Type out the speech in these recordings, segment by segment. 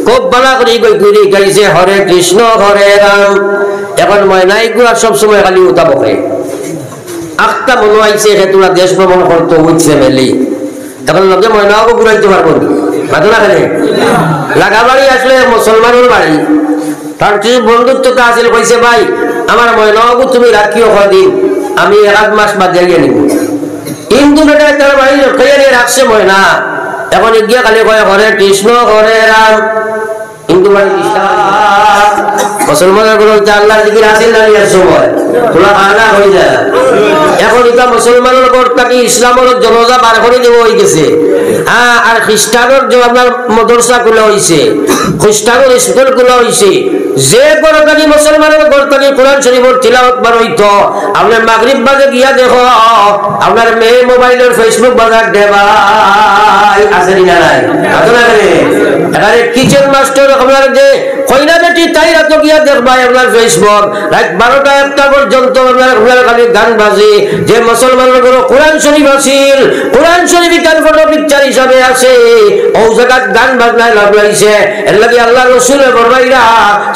খুব বালা করে ঘুরে গাইছে হরে কৃষ্ণ হরে রাম। এখন ময়নাই গুয়া সবসময় খালি উঠা বকে আখটা মনে আইছে তোরা দেশ ভ্রমণ করতো উঠছে মেলি এখন লোকে ময়নাও ঘুরাইতে পারবো পাতো না খেলে লাগাবাড়ি আসলে মুসলমানের বাড়ি তার কিছু বন্ধুত্বতা আছে কইছে ভাই আমার ময়নাও তুমি রাখিও কদিন আমি 1 মাস বাদ দিয়ে নিব কিন্তু বেটা তার বাড়ি খেয়ে রাখছে ময়না এখন গিয়া খালি কয় হরে কৃষ্ণ হরে রাম কিন্তু বাড়ি মুসলমানের গুলো আল্লাহ জিকির আসেন না নিয়ে সময় তোরা আনা হয়ে যায় এখন এটা মুসলমানের ঘর থেকে ইসলামের জনজা বার করে দেওয়া হয়ে গেছে হ্যাঁ আর খ্রিস্টানের যে আপনার মদরসা গুলো হয়েছে খ্রিস্টানের স্কুল গুলো হয়েছে যে গরকানি মুসলমানের ঘর থেকে কোরআন শরীফের তিলাওয়াত বার হইতো আপনার মাগরিব বাজে গিয়া দেখো আপনার মেয়ে মোবাইলের ফেসবুক বাজার দেবাই আছে না নাই আছে না এখানে কিচেন মাস্টার আপনার যে কইনা বেটি তাই রাত গিয়া দেখবা আপনার ফেসবুক রাত 12টা 1টা পর্যন্ত আপনার খালি গান বাজে যে মুসলমানের ঘরে কোরআন শরীফ আছিল কোরআন শরীফ গান ফটো পিকচার হিসাবে আছে ও জায়গা গান বাজনায় লাভ লাইছে এর লাগি আল্লাহ রাসূলের ফরমাইরা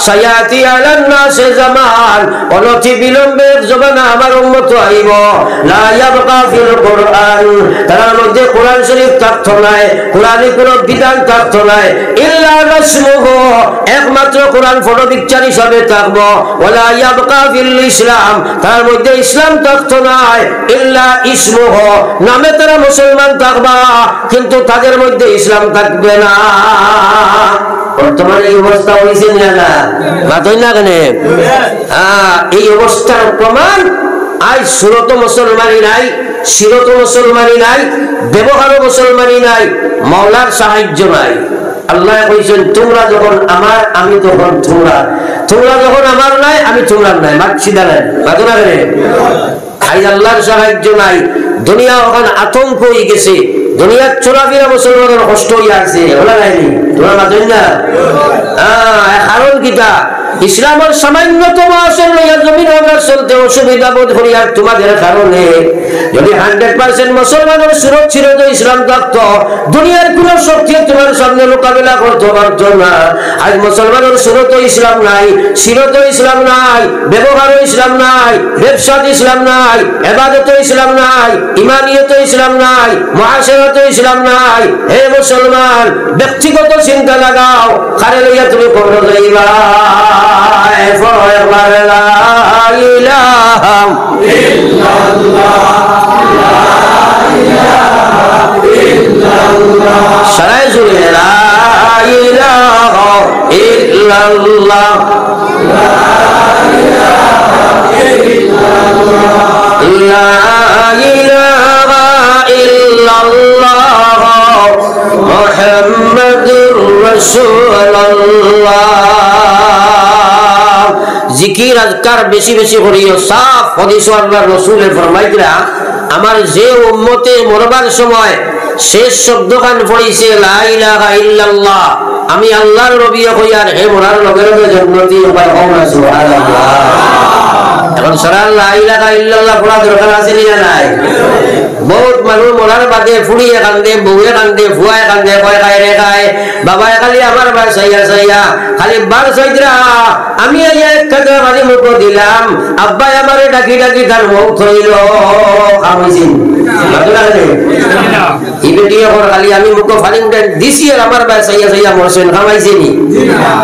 সায়াতি আলান নাসে জামান অনতি বিলম্বে জমানা আমার উম্মত আইব লা ইয়াবকা ফিল কুরআন তার মধ্যে কোরআন শরীফ থাকতো না কোরআনি কোনো বিধান থাকতো না ইল্লা রাসমুহু একমাত্র কোরআন ফটো পিকচার হিসাবে থাকবো ওয়ালা ইয়াবকা ফিল ইসলাম তার মধ্যে ইসলাম থাকতো না ইল্লা ইসমুহু নামে তারা মুসলমান থাকবা কিন্তু তাদের মধ্যে ইসলাম থাকবে না বর্তমানে এই অবস্থা হয়েছে না মাতই না কেন এই অবস্থার প্রমাণ আজ সুরত মুসলমানি নাই সিরত মুসলমানি নাই ব্যবহার মুসলমানি নাই মাওলার সাহায্য নাই আল্লাহ কইছেন তোমরা যখন আমার আমি তখন তোমরা যখন আমার নাই আমি তোমরা নাই মাতছিদা নাই মাতো না কেন আজ আল্লাহর সাহায্য নাই দুনিয়া ওখানে আতঙ্ক হয়ে গেছে দুনিয়ার চলাফেরা মুসলমানের কষ্ট হয়ে আছে ওলা নাইনি তোমরা মাতই না কারণ কিটা ইসলামের সামান্যতম আসল লইয়া জমিন আমরা চলতে অসুবিধা বোধ করি আর তোমাদের কারণে যদি 100% মুসলমানের সুরক্ষিত ইসলাম থাকতো দুনিয়ার কোন শক্তি তোমার সামনে মোকাবেলা করতে পারতো না আজ মুসলমানের সুরত ইসলাম নাই সিরত ইসলাম নাই ব্যবহার ইসলাম নাই ব্যবসাত ইসলাম নাই ইবাদত ইসলাম নাই ইমানিয়ত ইসলাম নাই মুআশারাত ইসলাম নাই হে মুসলমান ব্যক্তিগত চিন্তা লাগাও কারে লইয়া তুমি কবর যাইবা forever la ilaha illallah la ilaha illallah sarai jure la ilaha illallah la ilaha illallah la ilaha illallah muhammadur rasulullah জিকির আজকার বেশি বেশি করিও সাফ হাদিস আল্লাহর রাসূলে ফরমাইতরা আমার যে উম্মতে মরবার সময় শেষ শব্দখান পড়িছে লা ইলাহা ইল্লাল্লাহ আমি আল্লাহর নবী হইয়ার হে মরার লগে লগে জান্নাতি হবার হওয়া সুবহানাল্লাহ এখন সারা লা ইলাহা ইল্লাল্লাহ পড়া দরকার আছে না নাই বহুত মানুষ মরার বাদে ফুড়িয়ে কান্দে বউয়ে কান্দে ফুয়ায় কান্দে কয় খায় রে খায় বাবা খালি আমার বার সাইয়া খালি বার সাইদরা আমি এক কাজে বাড়ি মুখ দিলাম আব্বাই আমারে ডাকি ডাকি তার মুখ হইল খাওয়াইছেন এই বেটি এখন খালি আমি মুখ ফালিং দিছি আর আমার বার সাইয়া মরছেন খাওয়াইছেনি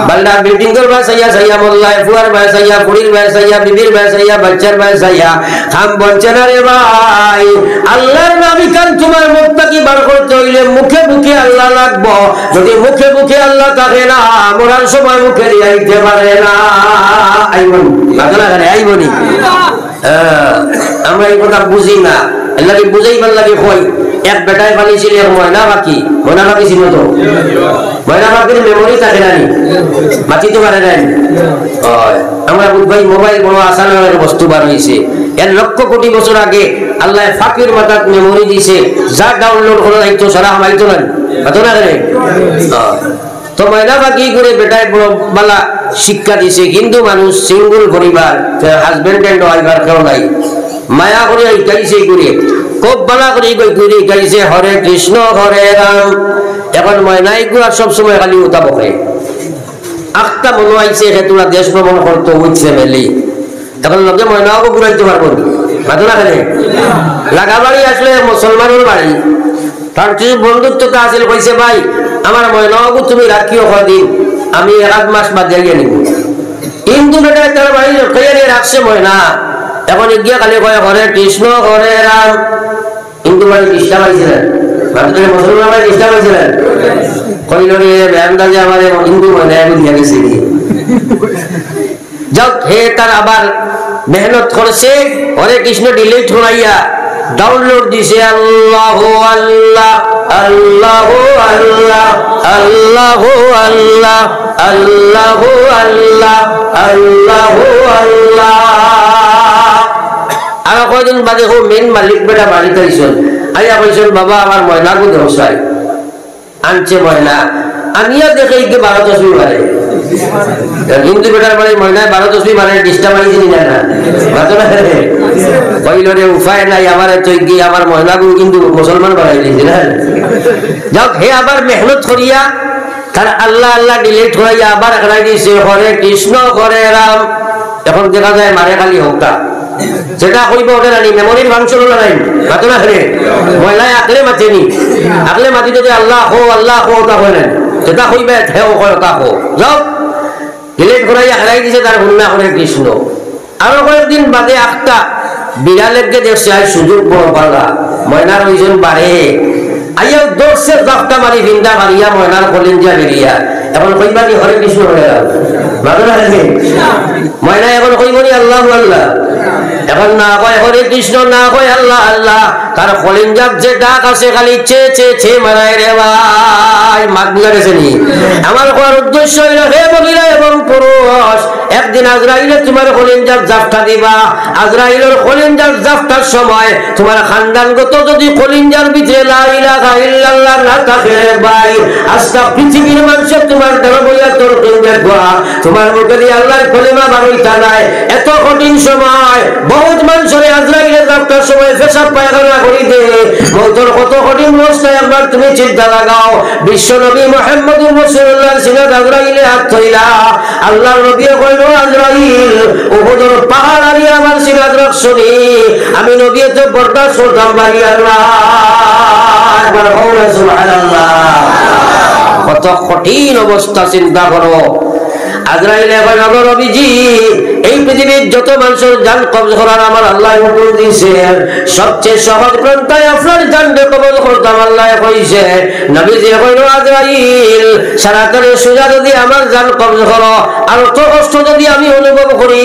বালডা বিল্ডিং এর বার সাইয়া মোল্লায় ফুয়ার বার সাইয়া ফুড়ির বার সাইয়া বিবির বার সাইয়া বাচ্চার বার সাইয়া খাম বলছে না রে ভাই আল্লাহর নবী কান তোমার মুখটা কি বার করতে হইলে মুখে মুখে আল্লাহ লাগবো যদি মুখে মুখে আল্লাহ থাকে না মরার সময় মুখে দিতে পারে না আইবনি লাগলা করে আইবনি আমরা এই কথা বুঝি না আল্লাহকে বুঝাইবার লাগে কই এক বেটায় বানিয়েছিল ময়না বাকি ছিল তো ময়না বাকির মেমোরি থাকে না বাঁচি তো পারে নাই আমরা ভাই মোবাইল বড় আসানের বস্তু বার হয়েছে এর লক্ষ কোটি বছর আগে আল্লাহ ফাকির মাথাত মেমোরি দিছে যা ডাউনলোড করা যাইতো সারা হামাইতো না কত না রে তো ময়না বাকি করে বেটায় বড় বালা শিক্ষা দিছে কিন্তু মানুষ সিঙ্গল পরিবার হাজবেন্ড এন্ড ওয়াইফ কেউ নাই মায়া করে গাইছে করে খুব বালা করে গাইছে হরে কৃষ্ণ হরে রাম এখন ময়নাই গুয়া সবসময় খালি উতা বকে আখটা মনে হয়েছে তোরা দেশ ভ্রমণ করতো উইথ ফ্যামিলি, এখন লগে ময়নাকে ঘুরাইতে পারবো মাথো না খেলে লাগাবাড়ি আসলে মুসলমানের বাড়ি তার কিছু বন্ধুত্বতা আসলে কইছে ভাই আমার ময়নাকে তুমি রাখিও কদিন, আমি 1 মাস বাদ দিয়ে নিব। কিন্তু বেটা তার বাড়ি লটকাইয়া নিয়ে রাখছে ময়না, এখন গিয়া খালি কয় হরে কৃষ্ণ হরে রাম, কিন্তু বাড়ি ডিস্টার্ব হয়েছিলেন মুসলমান বাড়ি ডিস্টার্ব হয়েছিলেন কইল রে ব্যান্দাজে আমার হিন্দু ময়না দিয়া গেছে। যাক হে তার আবার মেহনত করছে হরে কৃষ্ণ ডিলিট হইয়া ডাউনলোড দিছে আল্লাহু আল্লাহ আল্লাহু আল্লাহ আল্লাহু আল্লাহ আল্লাহু আল্লাহ আল্লাহু আল্লাহ। আর কয়দিন বাদে হো মেন মালিক বেটা বাড়িতে আইসন, আইয়া কইছেন বাবা আমার ময়না গো দেওসাই আনছে ময়না, আনিয়া দেখে কি 12 তসবি মারে। হিন্দু বেটার বাড়ি ময়নায় 12 তসবি মারে ডিস্টার্ব আইছি না না কইল রে উপায় নাই আমার তুই কি আমার ময়না গো কিন্তু মুসলমান বানাই দিয়েছে না। যাক হে আবার মেহনত করিয়া তার আল্লাহ আল্লাহ ডিলিট হইয়া আবার একলাই দিয়েছে হরে কৃষ্ণ হরে রাম। এখন দেখা যায় মারে খালি হোকা যেটা কইব ওটা জানি মেমোরির ফাংশন হলো নাই মাতো না খেলে ময়লায় আকলে মাতেনি, আকলে মাতি যদি আল্লাহ হো ওটা হয় না যেটা কইবে হেও কয় ওটা হো। যাও ডিলিট করাইয়া হেলাই দিছে তার হুন্না হরে কৃষ্ণ। আরো কয়েকদিন বাদে একটা বিড়ালেরকে দেখছে আর সুযোগ বড় পাল্লা ময়নার ওইজন বাড়ে আইয়া দর্শে দফটা মারি ভিন্দা মারিয়া ময়নার কলিঞ্জা বেরিয়া এখন কইবানি হরে কৃষ্ণ হরে রাম মাতো না খেলে ময়না এখন কইবনি আল্লাহ আল্লাহ, এখন না কয় হরে কৃষ্ণ না কয় আল্লাহ আল্লাহ, তার কলিঞ্জার যে ডাক আছে খালি চে চে চে মারায় রে ভাই মাত লাগেছে নি। আমার কোয়ার উদ্দেশ্য হইল হে মহিলা এবং পুরুষ একদিন আজরাইলে তোমার কলিঞ্জার জাফটা দিবা, আজরাইলের কলিঞ্জার জাফটার সময় তোমার খানদানগত যদি কলিঞ্জার ভিতরে লা ইলাহা ইল্লাল্লাহ না থাকে ভাই আজকে পৃথিবীর মানুষের তোমার দেওয়া বইয়া তোর কলিঞ্জার দোয়া তোমার মুখে দিয়ে আল্লাহর কলিমা বারইতা নাই। এত কঠিন সময় বহুত মানুষের আজরাইলের জাফটার সময় পেশাব পায়খানা করি দে মৌতর কত কঠিন অবস্থায় একবার তুমি চিন্তা লাগাও। বিশ্ব নবী মুহাম্মদুর রাসূলুল্লাহর সিনাত আজরাইলে হাত ধইলা আল্লাহর নবী কইল আজরাইল উহুদের পাহাড় আলি আমার সিনাত রাখছনি, আমি নবী তো বরদাস্ত করতাম পারি আল্লাহ একবার বলো সুবহানাল্লাহ। কত কঠিন অবস্থা চিন্তা করো। আজরাইল এখন আমার নবীজি এই পৃথিবীর যত মানুষের জান কবজ করার আমার আল্লাহ হুকুম দিয়েছে, সবচেয়ে সহজ পন্থায় আপনার জানকে কবজ করতাম আল্লাহ কইছে। নবীজি কইল আজরাইল সারাতরে সোজা যদি আমার জান কবজ করো আর অত কষ্ট যদি আমি অনুভব করি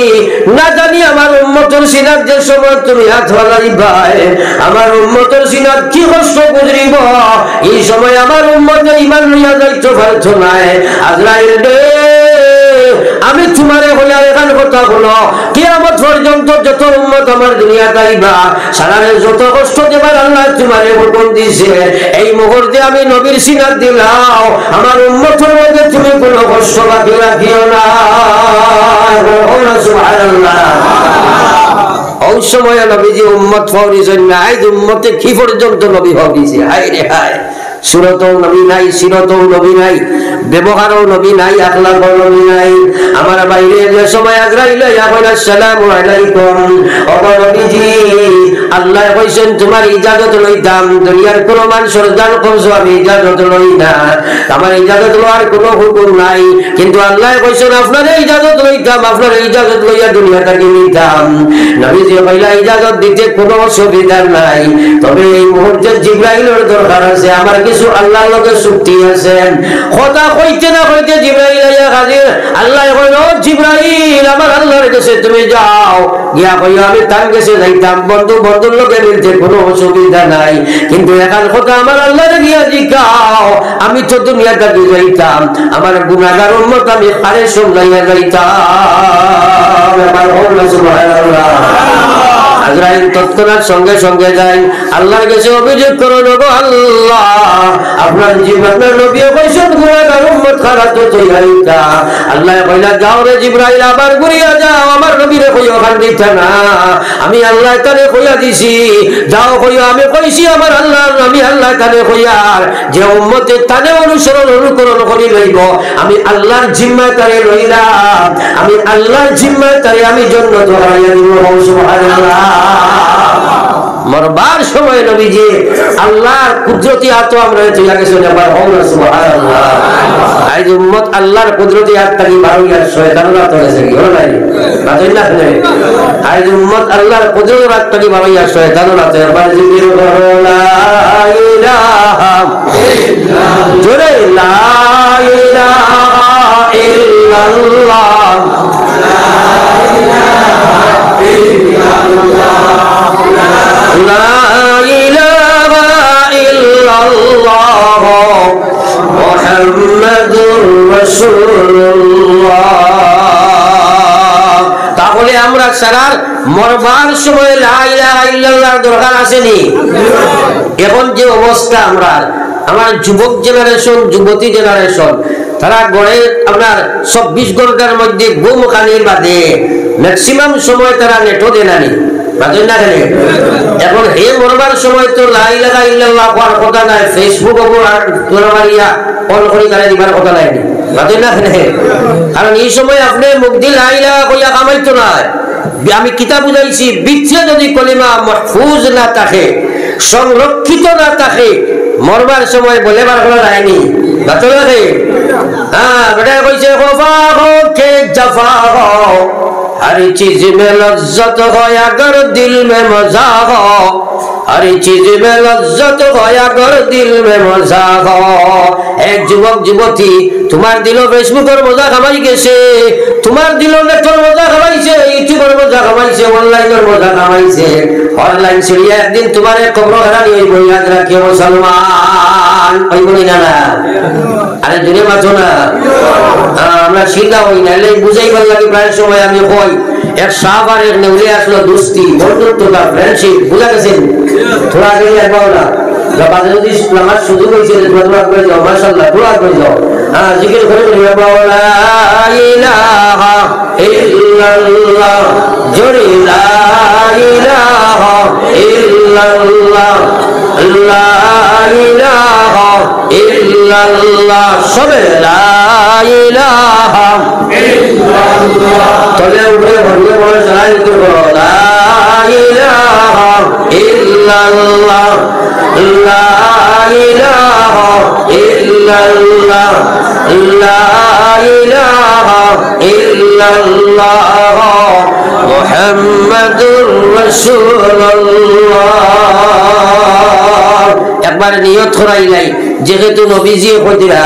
না জানি আমার উম্মতের সিনাত যে সময় তুমি হাত বাড়াইবাই আমার উম্মতের সিনাত কি কষ্ট গুজরিব, এই সময় আমার উম্মতের ঈমান লইয়া যাইতে পারছ না। আজরাইল রে আমি তোমারে হইয়া এখান কথা হলো কিয়ামত পর্যন্ত যত উম্মত আমার দুনিয়াতে আইবা সারারে যত কষ্ট দেবার আল্লাহ তোমারে হুকুম দিয়েছে, এই মুহূর্তে আমি নবীর সিনাত দিলাও আমার উম্মতের মধ্যে তুমি কোনো কষ্ট বাকি রাখিও না। সুবহানাল্লাহ। ওই সময় নবীজি উম্মত ফাউরিছেন না, আজ উম্মতে কি পর্যন্ত নবী ফাউরিছে হায় রে হায়। সুরতও নবী নাই, সিরতও নবী নাই, ব্যবহারও নবী নাই, আখলাকও নবী নাই। আমার বাইরে যে সময় আজরাইল ইয়াকুল আসসালামু আলাইকুম ও নবীজি আল্লাহ কইছেন তোমার ইজাজত লইতাম, দুনিয়ার কোন মানুষের জান কবজ আমি ইজাজত লই না, আমার ইজাজত লওয়ার কোনো হুকুম নাই, কিন্তু আল্লাহ কইছেন আপনার ইজাজত লইতাম, আপনার ইজাজত লইয়া দুনিয়াটাকে নিতাম। নবীজি কইলা ইজাজত দিতে কোনো অসুবিধা নাই, তবে এই মুহূর্তে জিবরাইলের দরকার আছে, আমার কিছু আল্লাহর লগে চুক্তি আছে। কথা কইতে না কইতে জিবরাইল আইয়া হাজির। আল্লাহ কইল জিবরাইল আমার আল্লাহর কাছে তুমি যাও গিয়া কইও আমি তার কাছে যাইতাম, বন্ধু বন্ধুর লগে মিলতে কোনো অসুবিধা নাই, কিন্তু এখন কথা আমার আল্লাহরে গিয়া জিগাও আমি তো দুনিয়াটা দিয়ে যাইতাম, আমার গুনাহগার উম্মত আমি কারে সামলাইয়া যাইতাম। আমার সুবহানাল্লাহ। আজরাইল তৎক্ষণাৎ সঙ্গে সঙ্গে যায় আল্লাহর কাছে অভিযোগ করো গো আল্লাহ, আপনার জীবনের নবীও কইছেন গুনাহগার উম্মত খারাপ তো তৈয়ারিটা। আল্লাহ কইলা যাও রে জিবরাইল, আবার ঘুরিয়া যাও, আমার নবীরে কইও খান্দিতা না, আমি আল্লাহ তারে কইয়া দিছি, যাও কইও আমি কইছি আমার আল্লাহ, আমি আল্লাহ তারে কইয়ার যে উম্মতে তারে অনুসরণ অনুকরণ করি লইব, আমি আল্লাহর জিম্মায় তারে লইলাম, আমি আল্লাহর জিম্মায় তারে আমি জান্নাত হারাইয়া দিব। সুবহানাল্লাহ। মরবার সময় নবীজি আল্লাহর কুদরতি হাত আমরা তুইয়া গেছে আবার হল। সুবহানাল্লাহ। আজ উম্মত আল্লাহর কুদরতি হাত থেকে বারুইয়া শয়তানরা তো গেছে কি হলো নাই বাজাইলা না। আজ উম্মত আল্লাহর কুদরতি হাত থেকে বারুইয়া শয়তানরা তো আবার জিকির করো লা ইলাহা ইল্লাল্লাহ, জোরে লা ইলাহা ইল্লাল্লাহ, লা ইলাহা ইল্লাল্লাহ, লা ইলাহা ইল্লাল্লাহ মুহাম্মাদুর রাসূলুল্লাহ। তাহলে আমরা সারা মরবার সময় লা ইলাহা ইল্লাল্লাহর দরকার আসেনি? এখন যে অবস্থা আমরা, আমার যুবক জেনারেশন, যুবতী জেনারেশন, তারা গড়ে আপনার 24 ঘন্টার মধ্যে ঘুম খানির বাদে ম্যাক্সিমাম সময় তারা নেটও দেনানি বাজেন না খেলে। এখন হে মরবার সময় তো লা ইলাহা ইল্লাল্লাহ কোয়ার কথা নাই, ফেসবুক আর তোলাবাড়িয়া অন করে তারা দিবার কথা নাই বাজেন না খেলে। কারণ এই সময় আপনি মুখ দিয়ে লা ইলাহা কইয়া কামাইতো না। আমি কিতাব বুঝাইছি, বিচ্ছে যদি কলিমা মাহফুজ না থাকে, সংরক্ষিত না থাকে, মরবার সময় বলে বার করা যায়নি। হ্যাঁ বেটা কইছে খফা হো কে জফা হো, हर चीज में लज्जत हो अगर दिल में मजा हो, हर चीज में लज्जत हो अगर दिल में मजा हो। एक যুবক যুবতী তোমার দিল ফেসবুকের মজা কামাই গেছে, তোমার দিল নেটের মজা কামাইছে, ইউটিউবের মজা কামাইছে, অনলাইনের মজা কামাইছে, অনলাইন সিরিয়া একদিন তোমার কবর হারানি হইব। ইয়াদ রাখিও মুসলমান, হইব না না? আরে জুড়ে মাথো না, আমরা শিখা হই না, বুঝাইবার লাগে। প্রায় সময় আমি কই এক সাহাব আর এক নেউলে আসলো, দুস্তি বন্ধুত্বতা ফ্রেন্ডশিপ বুঝা গেছেন। থোড়া গেলে একবার না বাজে যদি আমার সুযোগ হয়েছে দোয়া করে যাও, মাশাআল্লাহ দোয়া করে যাও। হ্যাঁ জিকির করে লা ইলাহা ইল্লাল্লাহ, জোরে লা ইলাহা ইল্লাল্লাহ, লা ইলাহা ইল্লাল্লাহ, সবে লা ইলাহা ইল্লাল্লাহ। তলে উপরে ভরিয়ে বলে সারাই করো লা ইলাহা ইল্লাল্লাহ, লা ইলাহা ইল্লাল্লাহ, লা ইলাহা ইল্লাল্লাহ মুহাম্মাদুর রাসূলুল্লাহ। একবার নিয়ত করাইলাই, যেহেতু নবীজি কইরা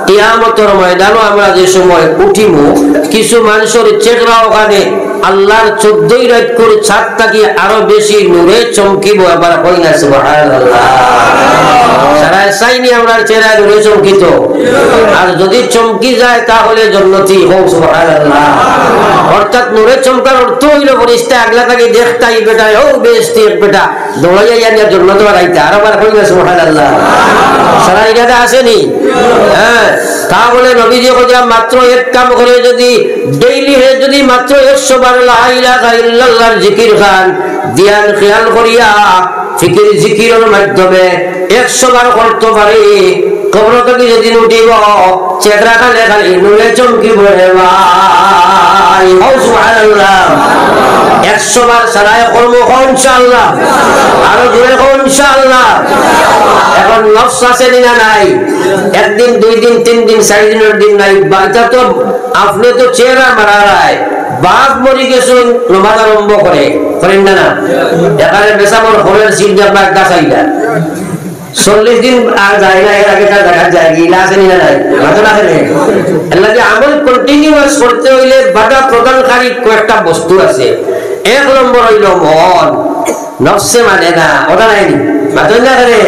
কিয়ামতের ময়দানও আমরা যে সময় উঠিমু, কিছু মানুষের চেহারা ওখানে আল্লাহর 14 রাত করে ছাদ থাকি আরো বেশি নূরে চমকিব। এবার কই না সুবহানাল্লাহ। সারা সাইনি আমরা চেহারা নূরে চমকিত, আর যদি চমকি যায় তাহলে জান্নাতি হোক। সুবহানাল্লাহ। অর্থাৎ নূরে চমকার অর্থ হইল ফেরেশতা আগলা থাকি দেখতাই বেটা ও বেশতি বেটা দৌড়াইয়া নিয়ে জান্নাত বাড়াইতে। আর আবার কই না সুবহানাল্লাহ। সারা এটা আসেনি? হ্যাঁ। তাহলে নবীজি কইরা মাত্র এক কাম করে যদি ডেইলি হে যদি মাত্র 100 বার লা ইলাহা ইল্লাল্লাহর জিকির খান, ধ্যান খেয়াল করিয়া ফিকির জিকিরের মাধ্যমে 100 বার করতে পারে, কবর থেকে যদি উঠিব চেহারা খালে খালি নূরে চমকিব রে ভাই। সুবহানাল্লাহ। 100 বার সারায় করব ইনশাআল্লাহ, আরো জোরে করব ইনশাআল্লাহ। এখন নফস আছে না নাই? একদিন, 2 দিন, 3 দিন, 4 দিনের দিন নাই। বাচ্চা তো আপনি তো চেহারা মারায় বাপ মরি গেছেন নমাজ আরম্ভ করেন না না? এখানে বেসামর হলের সিট দিয়ে আপনার গাছাইলা 40 দিন আর যায় না, এর আগে তার দেখা যায় গিলা আছে না নাই? ঘটনা আছে। এর লাগে আমল কন্টিনিউয়াস করতে হইলে বাধা প্রদানকারী কয়েকটা বস্তু আছে। 1 নম্বর হইল মন, নফসে মানে না, ওটা নাই মাতনা করে।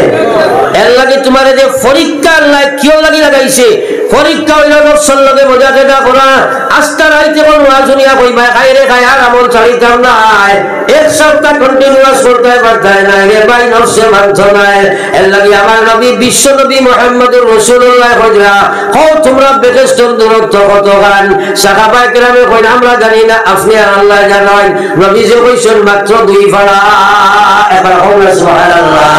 এর লাগে তোমার যে পরীক্ষা আল্লাহ কিও লাগি লাগাইছে, পরীক্ষা হইল নফসের লগে মজা কেটা করা, আস্থা নাই রাইতে কোন ওয়াজ শুনিয়া কইবা খাই রে খাই আর আমল ছাড়িতাম না এক সপ্তাহ কন্টিনিউয়াস করতে পারতাই না রে ভাই নফসে মানছ না এর লাগি আমার নবী বিশ্ব নবী মুহাম্মদুর রাসূলুল্লাহ কইরা হও তোমরা বেহেশতের দূরত্ব কত গান সাহাবা কেরামে কইন আমরা জানি না আপনি আর আল্লাহ জানেন নবী যে কইছেন মাত্র 2 ফাড়া এবার হও সুবহানাল্লাহ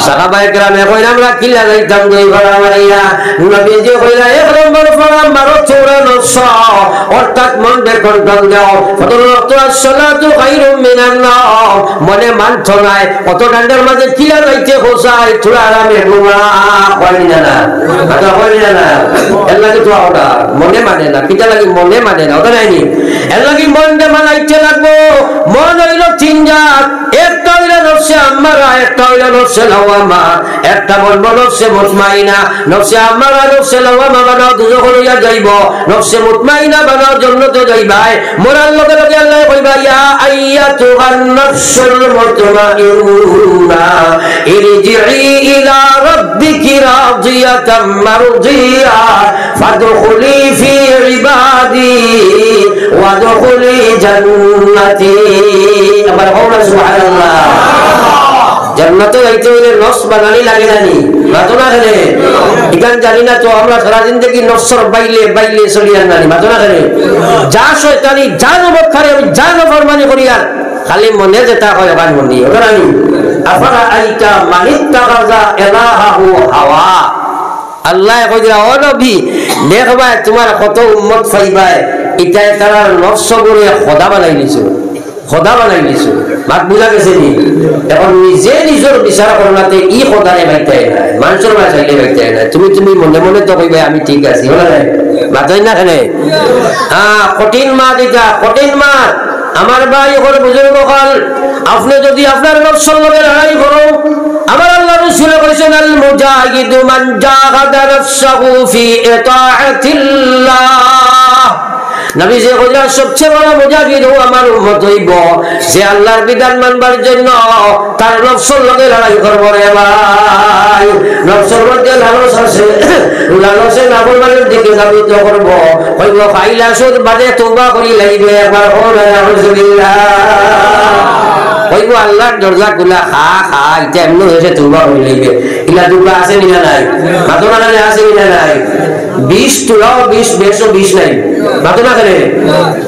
সাহাবা কেরামে কইন আমরা কি লাগাইতাম 2 ফাড়া মারিয়া নবী যে কইলা এক নম্বর ফাড়া মারো 94 অর্থাৎ মন বে কন্ট্রোল দাও ফজর ওয়াক্ত সালাতু খায়রুম মিনান নাওম মনে মানছ নাই কত ডান্ডার মাঝে কি লাগাইতে হোসাই থোড়া আরামে ঘুমা কইনি না কথা কইনি না এর লাগি তো ওটা মনে মানে না কিটা লাগি মনে মানে না ওটা নাইনি এর লাগি মনটা মানাইতে লাগবো মন হইল তিন জাত একটা হইল নফসে আম্মারা একটা হইল নফসে লাওয়ামা একটা বলবো নফসে মুতমাইনা নফসে আম্মারা নফসে লাওয়ামা বানাও দুজখ লইয়া যাইব নফসে মুতমাইনা বানাও জান্নাতে যাইবাই মরার লগে লগে আল্লাহ কইবা ইয়া আইয়াতুহান নাফসুল মুতমাইন্না ইরজিই ইলা রাব্বিকি রাদিয়াতাম মারদিয়া ফাদখুলি ফি ইবাদি ওয়াদখুলি জান্নাতি আবার কওনা সুবহানাল্লাহ জান্নাতে যাইতে হইলে নফস বানানি লাগে জানি মাতনা করে ইকান জানি না তো আমরা সারা জিন্দেগি নফসর বাইলে বাইলে চলিয়া জানি মাতনা করে যা শয়তানি যা নবখারে আমি যা নফরমানি করিয়া খালি মনে যেটা হয় ওখান মনি ওখানে আফারা আইতা মানিত্তাগাজা ইলাহাহু হাওয়া আল্লাহ কইরা ও নবী দেখবা তোমার কত উম্মত পাইবাই এটা তারা নফস করে খোদা বানাই নিছো খোদা বানাই নিছো মাত বুঝা গেছে নি এখন নিজে নিজের বিচার করনাতে ই খোদারে বাইতে না মানুষের বাঁচাইলে বাইতে না তুমি তুমি মনে মনে তো কইবে আমি ঠিক আছি বলা না মাতাই না কেন কঠিন মা দিতা কঠিন মা আমার ভাই ওখানে বুজুর্গ কাল আপনি যদি আপনার নফসের লগে লড়াই করো আমার আল্লাহ রাসূল বলেছেন আল মুজাহিদু মান জাহাদা নাফসাহু ফি ইতাআতিল্লাহ নবী যে কইরা সবচেয়ে বড় মুজাহিদ ও আমার উম্মত হইব যে আল্লাহর বিধান মানবার জন্য তার নফসের লগে লড়াই করব রে ভাই নফসের মধ্যে লালস আছে লালসে নাফরমানের দিকে ধাবিত করব কইব ফাইলা সুদ বাদে তওবা করি লাইবে একবার ওয়া নাউযুবিল্লাহ কইব আল্লাহর দরজা খুলা খা খা এটা এমন হয়েছে তওবা করি লাইবে ইলা দুবা আছে নি নাই মাতনা না আছে নি নাই 20 তুলাও 20 120 নাই মাতনা করে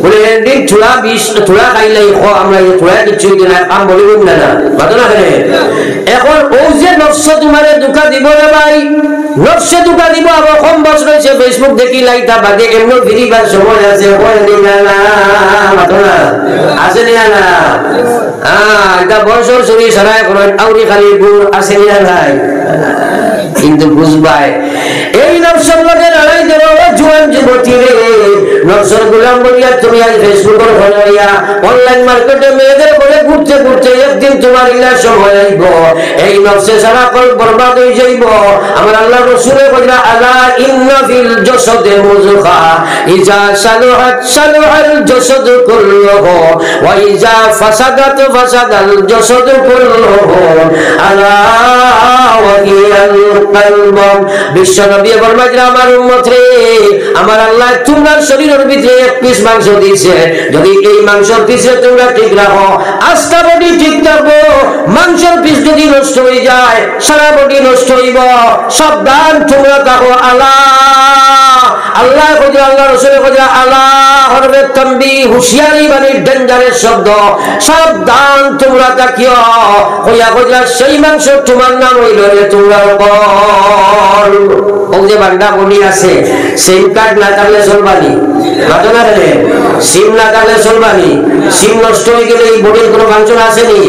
বলে দিন তুলা 20 তুলা খাইলাই ও আমরা এই তুলা কিছু দিন কাম বলিব না না মাতনা করে এখন ও যে নফস তোমারে দুঃখ দিব রে ভাই নফসে দুঃখ দিব আবার কম বছর হইছে ফেসবুক দেখি লাইতা বাদে এমন ভিডিওর সময় আছে কই নি না মাতনা আছে নি না এটা বছর চুরি সারায় কোন আউরি খালি গুড় আছে নি নাই কিন্তু বুঝবাই এই নফসের লগে লড়াই দেব জোয়ান যুবতী রে নফসের গোলাম বলিয়া তুমি আজ ফেসবুকের ফলোয়ারিয়া অনলাইন মার্কেটে মেয়েদের বলে ঘুরতে ঘুরতে একদিন তোমার ইলা সময় আইব এই নফসে সারা কল বরবাদ হয়ে যাইব আমার আল্লাহ রাসূল কইরা আলা ইন্না ফিল জাসাদে মুযখা ইজা সালুহাত সালুহাল জাসাদু কুল্লুহু ওয়া ইজা ফাসাদাত ফাসাদাল জাসাদু কুল্লুহু আলা ওয়া হিয়াল কলব বিশ্ব নবী ফরমাইলেন আমার উম্মত রে আমার আল্লাহ তোমার শরীরের ভিতরে এক পিস মাংস দিয়েছে যদি এই মাংসের পিছে তোমরা ঠিক রাখো আস্থা বডি ঠিক থাকবো মাংসের পিস যদি নষ্ট হয়ে যায় সারা বডি নষ্ট হইব সাবধান তোমরা থাকো আল্লাহ আল্লাহ কইরা আল্লাহ রাসূল কইরা আল্লাহ হরবে তম্বি হুশিয়ারি মানে ডেঞ্জারেস শব্দ সাবধান তোমরা থাকিও কইয়া কইরা সেই মাংস তোমার নাম হইল রে তোমরা বল ও যে বান্দা বলি আছে সিম কার্ড না থাকলে চলবানি মাতনা রে সিম না থাকলে চলবানি সিম নষ্ট হয়ে গেলে এই বডির কোনো ফাংশন আছে নি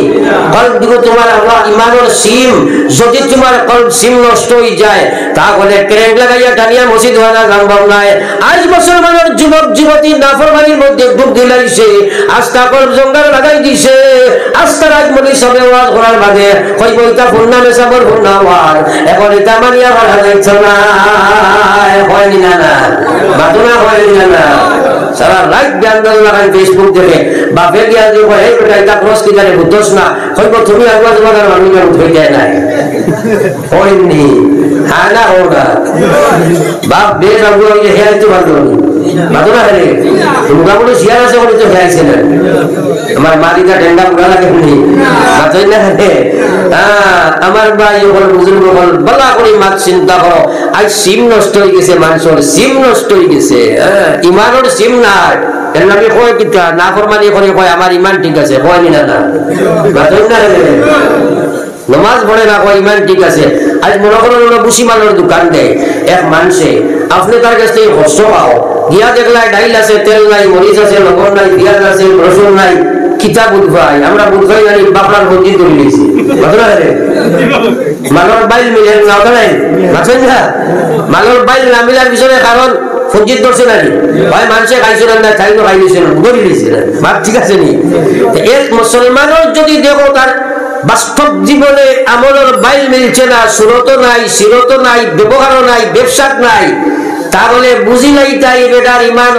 কল দিব তোমার আল্লাহ ইমানের সিম যদি তোমার কল সিম নষ্ট হয়ে যায় তাহলে কারেন্ট লাগাইয়া টানিয়া মসজিদ হওয়া সম্ভব নয় আজ মুসলমানের যুবক যুবতী নাফরমানির মধ্যে ডুব দিলাইছে আস্থা কল জঙ্গল লাগাই দিছে আস্থা রাত মনি সবে ওয়াজ করার বাদে কই বইতা ফোন নামে সাবর ফোন নাওয়ার এখন এটা মানিয়া করা যাইছে না হয়নি না না মাতনা হয়নি না সারা রাত গান লাগাই ফেসবুক দেখে বাপে গিয়া যে কই এই বেটা এটা ক্রস কি জানে বুঝছস না কইব তুমি আগুয়া জমানার মানুষের উঠে যায় না হয়নি হানা হোগা বাপ বেশ আগুয়া যে হেয়াই তো ভালো মাতনা রে মোটামুটি শিয়ার আছে বলে তো খাইছে না আমার মালিকা টেন্ডা পুরা লাগে মাথায় না আমার ভাই হল বুজুর্গ হল বলা করে মাত চিন্তা করো আজ সিম নষ্ট হয়ে গেছে মানুষের সিম নষ্ট হয়ে গেছে ইমানের সিম নাই এর আমি কয় কিতা না ফরমানি করে কয় আমার ইমান ঠিক আছে কয় না না মাথায় না নমাজ পড়ে না কয় ইমান ঠিক আছে আজ মনে করো বুসি মালের দোকান দেয় এক মানুষে আপনি তার কাছ থেকে কষ্ট পাও গিয়া দেখলাই ডাইল আছে তেল নাই মরিচ আছে লবণ নাই পেঁয়াজ আছে রসুন নাই কিতা বুধ ভাই আমরা বুধ ভাই জানি বাপলার বন্দি করে নিয়েছি মালর বাইল মিলে না নাই মাছেন না মালর বাইল না মিলার পিছনে কারণ ফঞ্জিত ধরছে নাকি ভাই মানুষে খাইছিল না খাইলো খাই দিয়েছিল গড়ি দিয়েছিল ভাব ঠিক আছে নি এক মুসলমানের যদি দেখো তার বাস্তব জীবনে আমলের বাইল মিলছে না সুরত নাই সিরত নাই ব্যবহারও নাই ব্যবসা নাই তাহলে বুঝি নাই তাই বেটার ইমান